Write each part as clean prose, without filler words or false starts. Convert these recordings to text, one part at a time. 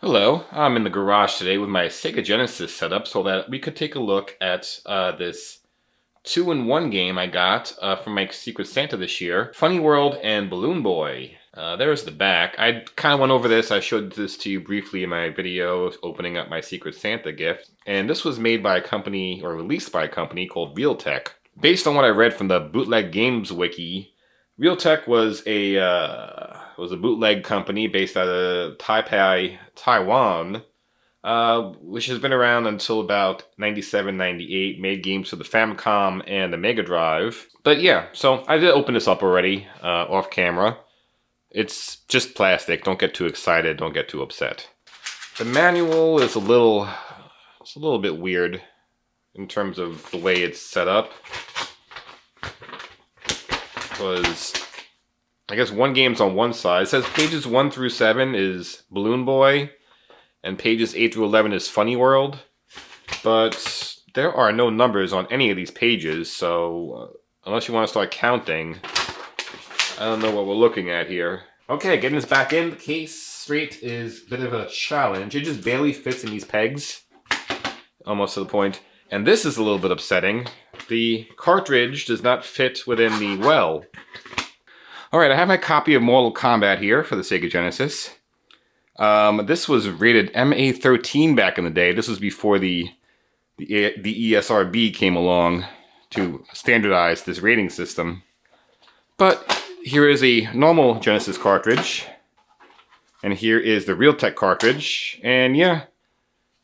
Hello, I'm in the garage today with my Sega Genesis setup so that we could take a look at this 2-in-1 game I got from my Secret Santa this year, Funny World and Balloon Boy. There's the back. I kind of went over this. I showed this to you briefly in my video opening up my Secret Santa gift. And this was made by a company, or released by a company called Realtek. Based on what I read from the Bootleg Games Wiki, Realtek was a bootleg company based out of Taipei, Taiwan, which has been around until about 97, 98, made games for the Famicom and the Mega Drive. But yeah, so I did open this up already, off camera. It's just plastic, don't get too excited, don't get too upset. The manual is a little bit weird in terms of the way it's set up. Was, I guess one game's on one side. It says pages 1 through 7 is Balloon Boy, and pages 8 through 11 is Funny World. But there are no numbers on any of these pages, so unless you want to start counting, I don't know what we're looking at here. Okay, getting this back in the case straight is a bit of a challenge. It just barely fits in these pegs, almost to the point. And this is a little bit upsetting. The cartridge does not fit within the well. Alright, I have my copy of Mortal Kombat here for the Sega Genesis. This was rated MA13 back in the day. This was before the ESRB came along to standardize this rating system. But here is a normal Genesis cartridge. And here is the Realtek cartridge. And yeah,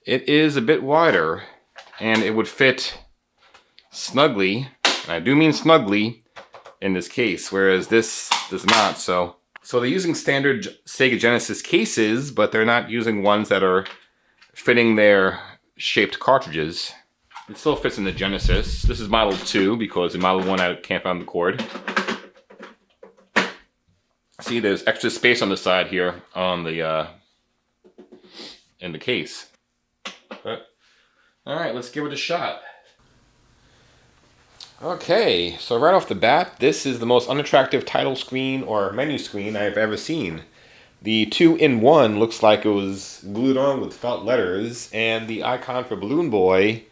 it is a bit wider. And it would fit snugly, and I do mean snugly, in this case, whereas this does not. So they're using standard Sega Genesis cases, but they're not using ones that are fitting their shaped cartridges. It still fits in the Genesis. This is Model 2, because in Model 1 I can't find the cord. See, there's extra space on the side here on the in the case. But alright, let's give it a shot. Okay, so right off the bat, this is the most unattractive title screen or menu screen I've ever seen. The 2-in-1 looks like it was glued on with felt letters, and the icon for Balloon Boy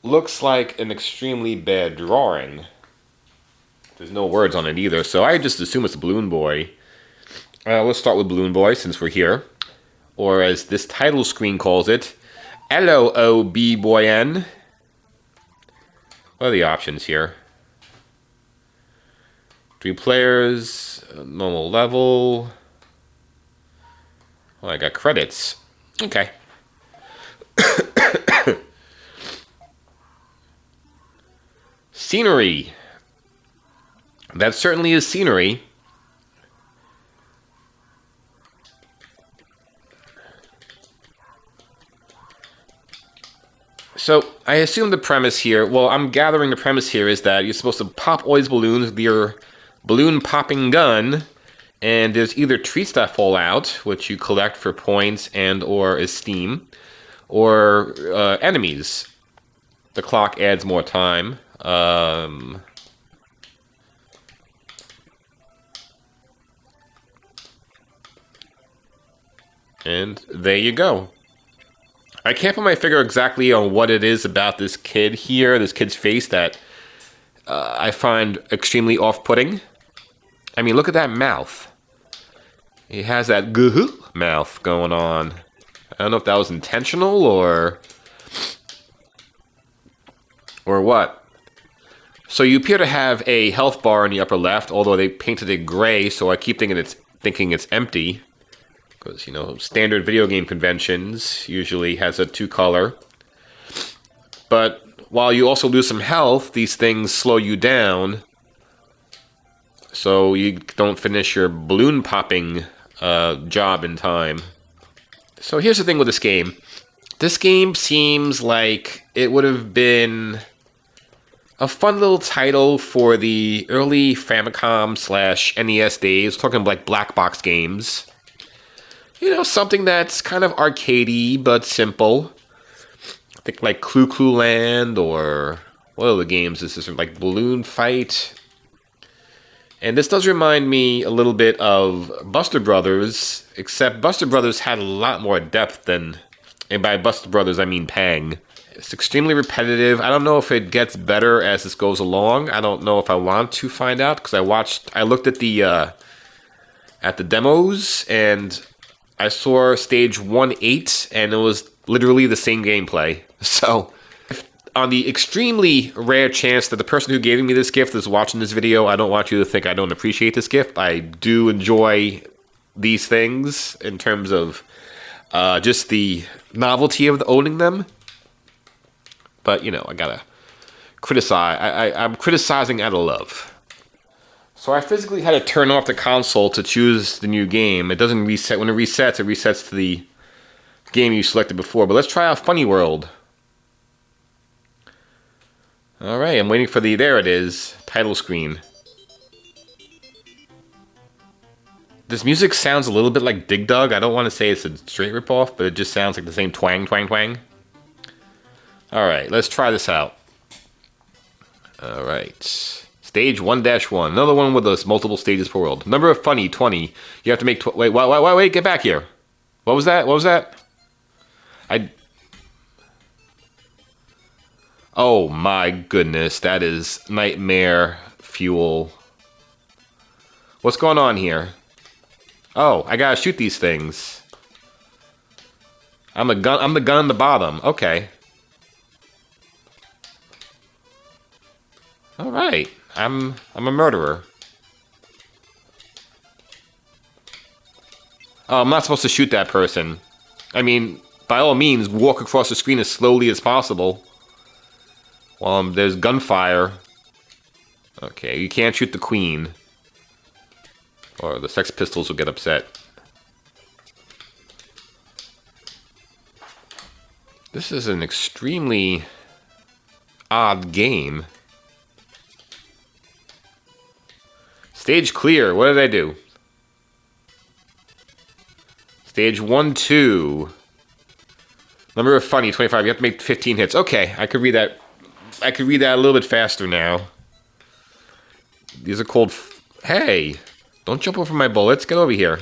looks like an extremely bad drawing. There's no words on it either, so I just assume it's Balloon Boy. Let's start with Balloon Boy since we're here. Or as this title screen calls it, L-O-B-Boy-N. What are the options here? 3 players, normal level. Oh, I got credits. Okay. Scenery. That certainly is scenery. So, I assume the premise here, well, I'm gathering the premise here is that you're supposed to pop all these balloons with your balloon popping gun, and there's either treats that fall out, which you collect for points and or esteem, or enemies. The clock adds more time. And there you go. I can't put my finger exactly on what it is about this kid here, this kid's face, that I find extremely off-putting. I mean, look at that mouth. He has that goo mouth going on. I don't know if that was intentional or what. So you appear to have a health bar in the upper left, although they painted it gray, so I keep thinking it's empty. Because, you know, standard video game conventions usually has a 2-color. But while you also lose some health, these things slow you down, so you don't finish your balloon popping job in time. So here's the thing with this game. This game seems like it would have been a fun little title for the early Famicom/NES days, talking like black box games. You know, something that's kind of arcadey but simple. I think like Clue Clue Land, or what other games? This is like Balloon Fight. And this does remind me a little bit of Buster Brothers, except Buster Brothers had a lot more depth than, and by Buster Brothers I mean Pang. It's extremely repetitive. I don't know if it gets better as this goes along. I don't know if I want to find out, because I looked at the demos, and I saw stage 1-8, and it was literally the same gameplay. So, on the extremely rare chance that the person who gave me this gift is watching this video, I don't want you to think I don't appreciate this gift. I do enjoy these things in terms of just the novelty of owning them. But, you know, I gotta criticize. I'm criticizing out of love. So I physically had to turn off the console to choose the new game. It doesn't reset. When it resets to the game you selected before. But let's try out Funny World. Alright, I'm waiting for there it is, title screen. This music sounds a little bit like Dig Dug. I don't want to say it's a straight ripoff, but it just sounds like the same twang, twang, twang. Alright, let's try this out. Alright. Stage 1-1. Another one with those multiple stages per world. Number of funny, 20. You have to make... Wait, get back here. What was that? Oh my goodness, that is nightmare fuel. What's going on here? Oh, I gotta shoot these things. I'm the gun on the bottom. Okay. Alright. I'm a murderer. Oh, I'm not supposed to shoot that person. I mean, by all means, walk across the screen as slowly as possible. Well, there's gunfire. Okay, you can't shoot the queen, or the Sex Pistols will get upset. This is an extremely odd game. Stage clear. What did I do? Stage 1-2. Number of funny, 25. You have to make 15 hits. Okay, I could read that. I could read that a little bit faster now. These are called... Hey! Don't jump over my bullets. Get over here.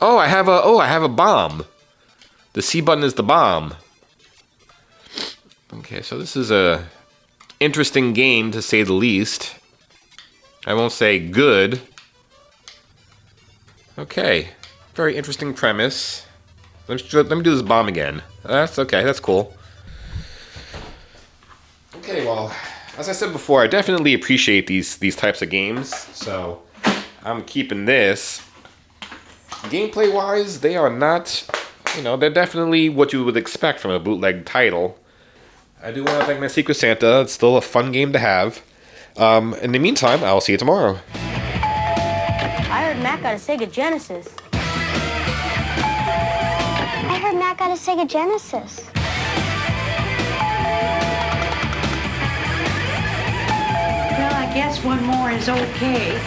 Oh, I have a bomb. The C button is the bomb. Okay, so this is a interesting game, to say the least. I won't say good. Okay. Very interesting premise. Let me do this bomb again. That's okay. That's cool. Okay, well, as I said before, I definitely appreciate these types of games, so I'm keeping this. Gameplay-wise, they are not, you know, they're definitely what you would expect from a bootleg title. I do want to thank my Secret Santa. It's still a fun game to have. In the meantime, I'll see you tomorrow. I heard Mac got a Sega Genesis. I heard Mac got a Sega Genesis. Well, I guess one more is okay.